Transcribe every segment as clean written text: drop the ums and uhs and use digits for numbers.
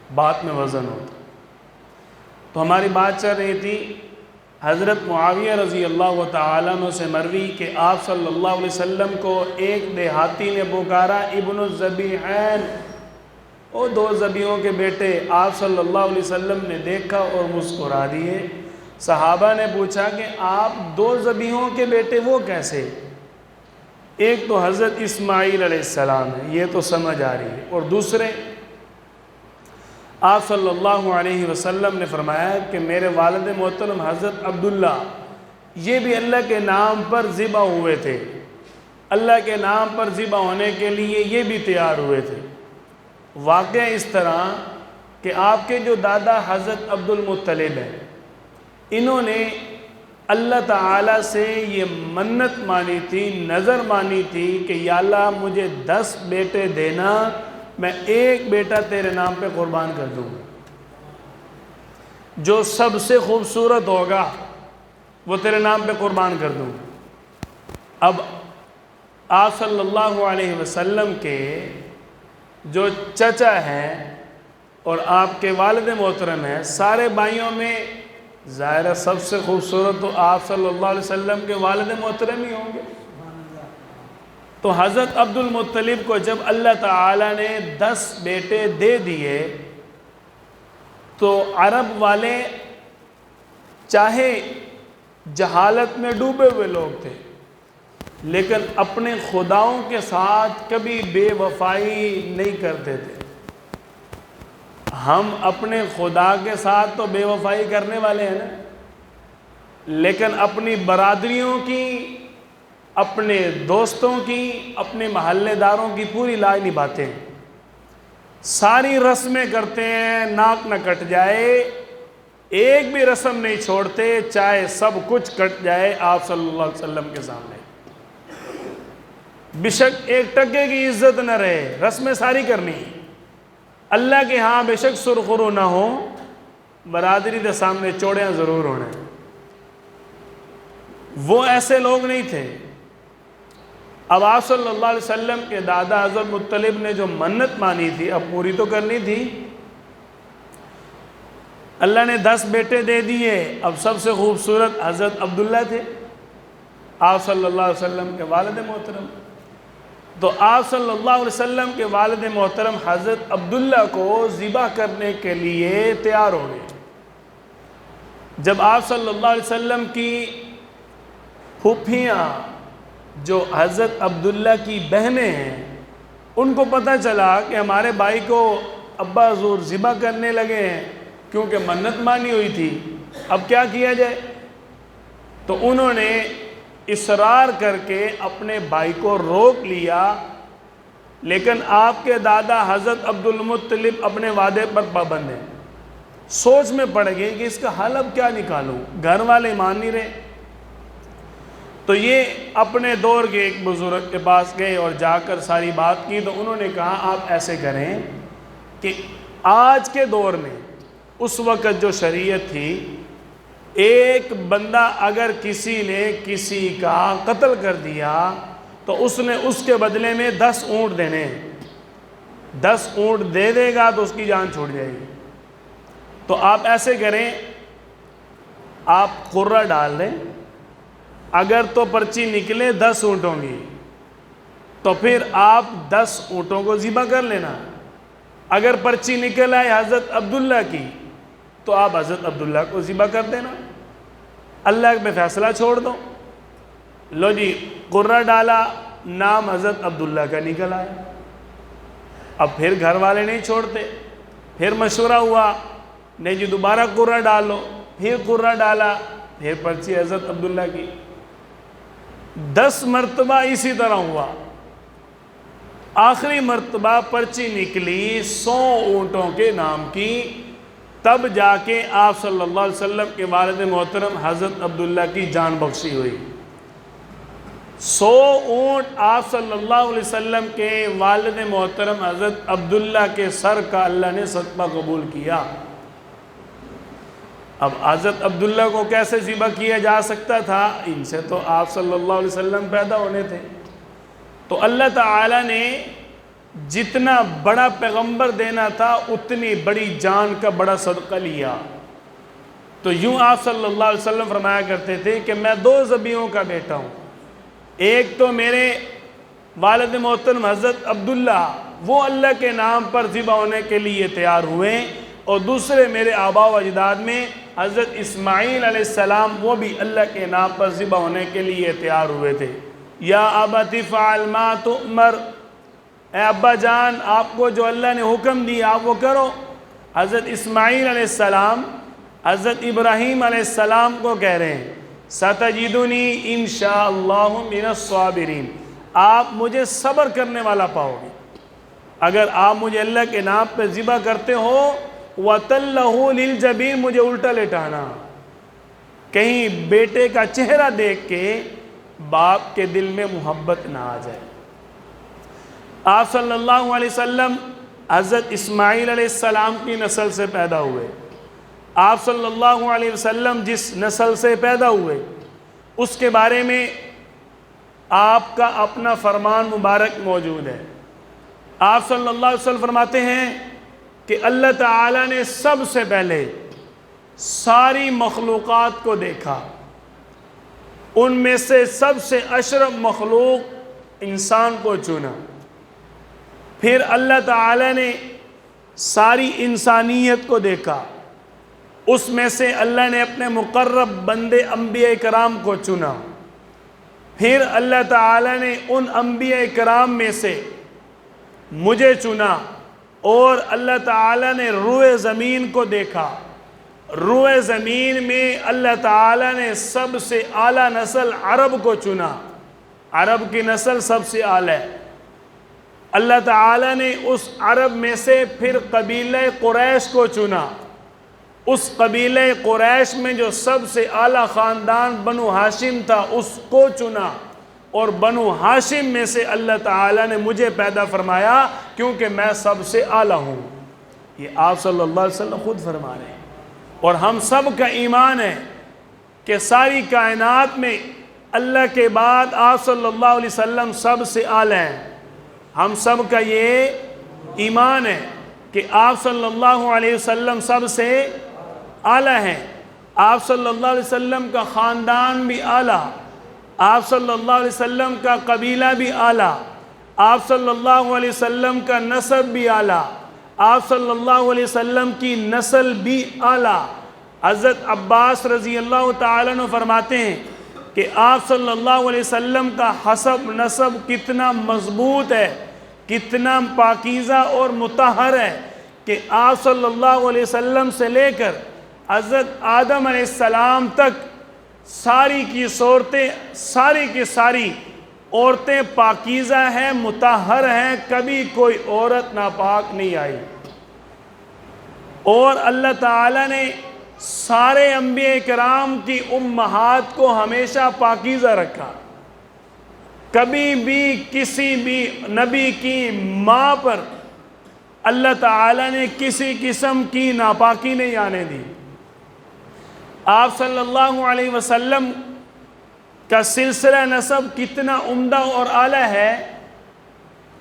بات میں وزن ہوتا۔ تو ہماری بات چل رہی تھی حضرت معاویہ رضی اللہ تعالیٰ عنہ سے مروی کہ آپ صلی اللہ علیہ وسلم کو ایک دیہاتی نے پکارا، ابن الذبیحین، وہ دو ذبیحوں کے بیٹے۔ آپ صلی اللہ علیہ وسلم نے دیکھا اور مسکرا دیے۔ صحابہ نے پوچھا کہ آپ دو ذبیحوں کے بیٹے وہ کیسے؟ ایک تو حضرت اسماعیل علیہ السلام ہے، یہ تو سمجھ آ رہی ہے، اور دوسرے آپ صلی اللہ علیہ وسلم نے فرمایا کہ میرے والد محترم حضرت عبداللہ، یہ بھی اللہ کے نام پر ذبح ہوئے تھے، اللہ کے نام پر ذبح ہونے کے لیے یہ بھی تیار ہوئے تھے۔ واقعہ اس طرح کہ آپ کے جو دادا حضرت عبد المطلب ہیں، انہوں نے اللہ تعالیٰ سے یہ منت مانی تھی، نظر مانی تھی کہ یا اللہ مجھے 10 بیٹے دینا، میں ایک بیٹا تیرے نام پہ قربان کر دوں گا، جو سب سے خوبصورت ہوگا وہ تیرے نام پہ قربان کر دوں گا۔ اب آپ صلی اللہ علیہ وسلم کے جو چچا ہیں اور آپ کے والد محترم ہیں، سارے بھائیوں میں ظاہر سب سے خوبصورت تو آپ صلی اللہ علیہ وسلم کے والد محترم ہی ہوں گے۔ تو حضرت عبد المطلب کو جب اللہ تعالیٰ نے 10 بیٹے دے دیے تو عرب والے چاہے جہالت میں ڈوبے ہوئے لوگ تھے، لیکن اپنے خداؤں کے ساتھ کبھی بے وفائی نہیں کرتے تھے۔ ہم اپنے خدا کے ساتھ تو بے وفائی کرنے والے ہیں نا، لیکن اپنی برادریوں کی، اپنے دوستوں کی، اپنے محلے داروں کی پوری لاج نبھاتے ہیں، ساری رسمیں کرتے ہیں، ناک نہ کٹ جائے، ایک بھی رسم نہیں چھوڑتے، چاہے سب کچھ کٹ جائے آپ صلی اللہ علیہ وسلم کے سامنے، بے شک ایک ٹکے کی عزت نہ رہے، رسمیں ساری کرنی۔ اللہ کے ہاں بے شک سرخرو نہ ہو، برادری کے سامنے چوڑیاں ضرور ہونے۔ وہ ایسے لوگ نہیں تھے۔ اب آپ صلی اللہ علیہ وسلم کے دادا حضرت مطلب نے جو منت مانی تھی اب پوری تو کرنی تھی۔ اللہ نے 10 بیٹے دے دیے، اب سب سے خوبصورت حضرت عبداللہ تھے، آپ صلی اللہ علیہ وسلم کے والد محترم۔ تو آپ صلی اللہ علیہ وسلم کے والد محترم حضرت عبداللہ کو ذبح کرنے کے لیے تیار ہو گئے۔ جب آپ صلی اللہ علیہ وسلم کی پھوپھیاں جو حضرت عبداللہ کی بہنیں ہیں، ان کو پتہ چلا کہ ہمارے بھائی کو ابا حضور ذبح کرنے لگے ہیں، کیونکہ منت مانی ہوئی تھی، اب کیا کیا جائے؟ تو انہوں نے اصرار کر کے اپنے بھائی کو روک لیا، لیکن آپ کے دادا حضرت عبد المطلب اپنے وعدے پر پابند ہیں۔ سوچ میں پڑ گئے کہ اس کا حل اب کیا نکالوں، گھر والے مان نہیں رہے۔ تو یہ اپنے دور کے ایک بزرگ کے پاس گئے اور جا کر ساری بات کی، تو انہوں نے کہا آپ ایسے کریں کہ آج کے دور میں اس وقت جو شریعت تھی، ایک بندہ اگر کسی نے کسی کا قتل کر دیا تو اس نے اس کے بدلے میں 10 اونٹ دینے ہیں، 10 اونٹ دے دے گا تو اس کی جان چھوٹ جائے گی۔ تو آپ ایسے کریں، آپ قرہ ڈال دیں، اگر تو پرچی نکلے 10 اونٹوں کی تو پھر آپ 10 اونٹوں کو ذبح کر لینا، اگر پرچی نکل آئے حضرت عبداللہ کی تو آپ حضرت عبداللہ کو ذبح کر دینا، اللہ پہ فیصلہ چھوڑ دو۔ لو جی، قرہ ڈالا، نام حضرت عبداللہ کا نکل آیا۔ اب پھر گھر والے نہیں چھوڑتے، پھر مشورہ ہوا، نہیں جی دوبارہ قرہ ڈال لو، پھر قرہ ڈالا، پھر پرچی حضرت عبداللہ کی۔ 10 مرتبہ اسی طرح ہوا، آخری مرتبہ پرچی نکلی 100 اونٹوں کے نام کی، تب جا کے آپ صلی اللہ علیہ وسلم کے والد محترم حضرت عبداللہ کی جان بخشی ہوئی۔ 100 اونٹ آپ صلی اللہ علیہ وسلم کے والد محترم حضرت عبداللہ کے سر کا اللہ نے صدقہ قبول کیا۔ اب حضرت عبداللہ کو کیسے ذبح کیا جا سکتا تھا؟ ان سے تو آپ صلی اللہ علیہ وسلم پیدا ہونے تھے۔ تو اللہ تعالیٰ نے جتنا بڑا پیغمبر دینا تھا اتنی بڑی جان کا بڑا صدقہ لیا۔ تو یوں آپ صلی اللہ علیہ وسلم فرمایا کرتے تھے کہ میں دو ذبیحوں کا بیٹا ہوں، ایک تو میرے والد محترم حضرت عبداللہ، وہ اللہ کے نام پر ذبح ہونے کے لیے تیار ہوئے، اور دوسرے میرے آباء و اجداد میں حضرت اسماعیل علیہ السلام، وہ بھی اللہ کے نام پر ذبح ہونے کے لیے تیار ہوئے تھے۔ یا ابت فعل ما تؤمر، اے ابا جان آپ کو جو اللہ نے حکم دیا آپ وہ کرو۔ حضرت اسماعیل علیہ السلام حضرت ابراہیم علیہ السلام کو کہہ رہے ہیں ستجدنی انشاءاللہ من الصابرین، آپ مجھے صبر کرنے والا پاؤ گے اگر آپ مجھے اللہ کے نام پہ ذبح کرتے ہو۔ وَتَلَّهُ لِلْجَبِينِ، مجھے الٹا لٹانا، کہیں بیٹے کا چہرہ دیکھ کے باپ کے دل میں محبت نہ آ جائے۔ آپ صلی اللہ علیہ وسلم حضرت اسماعیل علیہ السلام کی نسل سے پیدا ہوئے۔ آپ صلی اللہ علیہ وسلم جس نسل سے پیدا ہوئے اس کے بارے میں آپ کا اپنا فرمان مبارک موجود ہے۔ آپ صلی اللہ علیہ وسلم فرماتے ہیں کہ اللہ تعالیٰ نے سب سے پہلے ساری مخلوقات کو دیکھا، ان میں سے سب سے اشرف مخلوق انسان کو چنا، پھر اللہ تعالیٰ نے ساری انسانیت کو دیکھا، اس میں سے اللہ نے اپنے مقرب بندے انبیاء کرام کو چنا، پھر اللہ تعالیٰ نے ان انبیاء کرام میں سے مجھے چنا، اور اللہ تعالیٰ نے روئے زمین کو دیکھا، روئے زمین میں اللہ تعالیٰ نے سب سے اعلیٰ نسل عرب کو چنا، عرب کی نسل سب سے اعلیٰ ہے۔ اللہ تعالیٰ نے اس عرب میں سے پھر قبیلہ قریش کو چنا، اس قبیلہ قریش میں جو سب سے اعلیٰ خاندان بنو ہاشم تھا اس کو چنا، اور بنو ہاشم میں سے اللہ تعالیٰ نے مجھے پیدا فرمایا کیونکہ میں سب سے اعلیٰ ہوں۔ یہ آپ صلی اللہ علیہ وسلم خود فرما رہے ہیں، اور ہم سب کا ایمان ہے کہ ساری کائنات میں اللہ کے بعد آپ صلی اللہ علیہ وسلم سب سے اعلیٰ ہیں۔ ہم سب کا یہ ایمان ہے کہ آپ صلی اللہ علیہ وسلم سب سے اعلیٰ ہیں، آپ صلی اللہ علیہ وسلم کا خاندان بھی اعلیٰ، آپ صلی اللہ علیہ وسلم کا قبیلہ بھی اعلیٰ، آپ صلی اللہ علیہ وسلم کا نسب بھی اعلیٰ، آپ صلی اللہ علیہ وسلم کی نسل بھی اعلیٰ۔ حضرت عباس رضی اللہ تعالیٰ عنہ فرماتے ہیں کہ آپ صلی اللہ علیہ وسلم کا حسب نسب کتنا مضبوط ہے، کتنا پاکیزہ اور مطہر ہے کہ آپ صلی اللہ علیہ وسلم سے لے کر حضرت آدم علیہ السلام تک ساری کی صورتیں، ساری کی ساری عورتیں پاکیزہ ہیں، مطہر ہیں، کبھی کوئی عورت ناپاک نہیں آئی۔ اور اللہ تعالیٰ نے سارے انبیاء کرام کی امہات کو ہمیشہ پاکیزہ رکھا، کبھی بھی کسی بھی نبی کی ماں پر اللہ تعالیٰ نے کسی قسم کی ناپاکی نہیں آنے دی۔ آپ صلی اللہ علیہ وسلم کا سلسلہ نسب کتنا عمدہ اور اعلیٰ ہے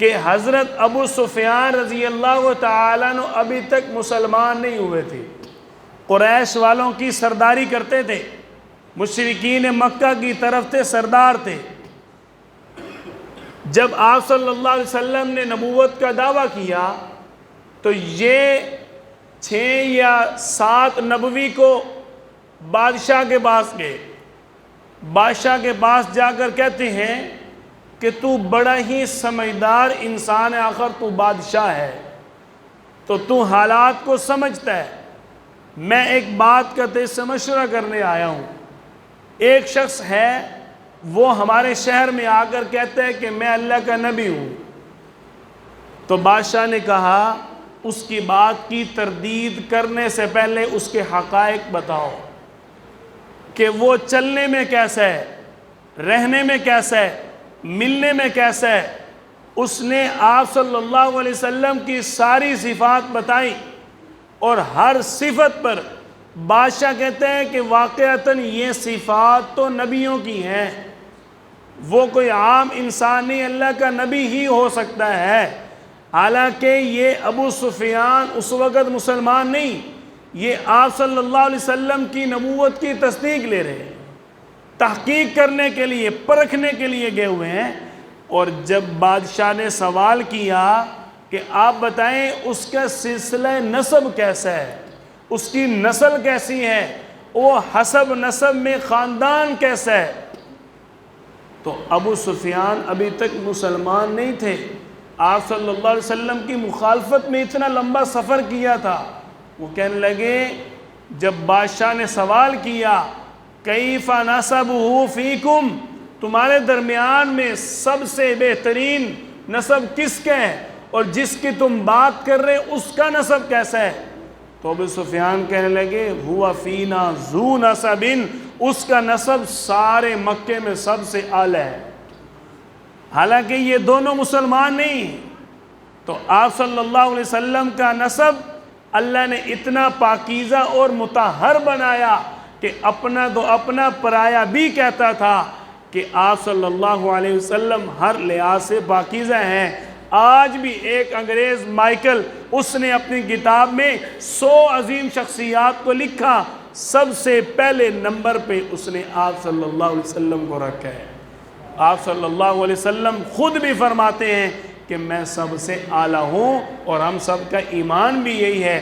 کہ حضرت ابو سفیان رضی اللہ تعالیٰ عنہ ابھی تک مسلمان نہیں ہوئے تھے، قریش والوں کی سرداری کرتے تھے، مشرکین مکہ کی طرف سے سردار تھے۔ جب آپ صلی اللہ علیہ وسلم نے نبوت کا دعویٰ کیا تو یہ 6 یا 7 نبوی کو بادشاہ کے پاس گئے، بادشاہ کے پاس جا کر کہتے ہیں کہ تو بڑا ہی سمجھدار انسان ہے، آخر تو بادشاہ ہے تو تو حالات کو سمجھتا ہے، میں ایک بات کا تجھ سے مشورہ کرنے آیا ہوں۔ ایک شخص ہے وہ ہمارے شہر میں آ کر کہتا ہے کہ میں اللہ کا نبی ہوں، تو بادشاہ نے کہا اس کی بات کی تردید کرنے سے پہلے اس کے حقائق بتاؤ کہ وہ چلنے میں کیسا ہے، رہنے میں کیسا ہے، ملنے میں کیسا ہے۔ اس نے آپ صلی اللہ علیہ وسلم کی ساری صفات بتائی، اور ہر صفت پر بادشاہ کہتے ہیں کہ واقعتاً یہ صفات تو نبیوں کی ہیں، وہ کوئی عام انسان نہیں، اللہ کا نبی ہی ہو سکتا ہے۔ حالانکہ یہ ابو سفیان اس وقت مسلمان نہیں، یہ آپ صلی اللہ علیہ وسلم کی نبوت کی تصدیق لے رہے ہیں، تحقیق کرنے کے لیے، پرکھنے کے لیے گئے ہوئے ہیں۔ اور جب بادشاہ نے سوال کیا کہ آپ بتائیں اس کا سلسلہ نسب کیسا ہے، اس کی نسل کیسی ہے، وہ حسب نسب میں خاندان کیسا ہے، تو ابو سفیان ابھی تک مسلمان نہیں تھے، آپ صلی اللہ علیہ وسلم کی مخالفت میں اتنا لمبا سفر کیا تھا۔ وہ کہنے لگے، جب بادشاہ نے سوال کیا کیف نسبہ فیکم، تمہارے درمیان میں سب سے بہترین نسب کس کا ہے، اور جس کی تم بات کر رہے اس کا نسب کیسا ہے، تو ابو سفیان کہنے لگے ہوا فینا ذو نسب، اس کا نسب سارے مکے میں سب سے اعلیٰ ہے۔ حالانکہ یہ دونوں مسلمان نہیں ہیں، تو آپ صلی اللہ علیہ وسلم کا نسب اللہ نے اتنا پاکیزہ اور مطہر بنایا کہ اپنا پرایا بھی کہتا تھا کہ آپ صلی اللہ علیہ وسلم ہر لحاظ سے پاکیزہ ہیں۔ آج بھی ایک انگریز مائیکل، اس نے اپنی کتاب میں 100 عظیم شخصیات کو لکھا، سب سے پہلے نمبر پہ اس نے آپ صلی اللہ علیہ وسلم کو رکھا ہے۔ آپ صلی اللہ علیہ وسلم خود بھی فرماتے ہیں کہ میں سب سے اعلیٰ ہوں، اور ہم سب کا ایمان بھی یہی ہے۔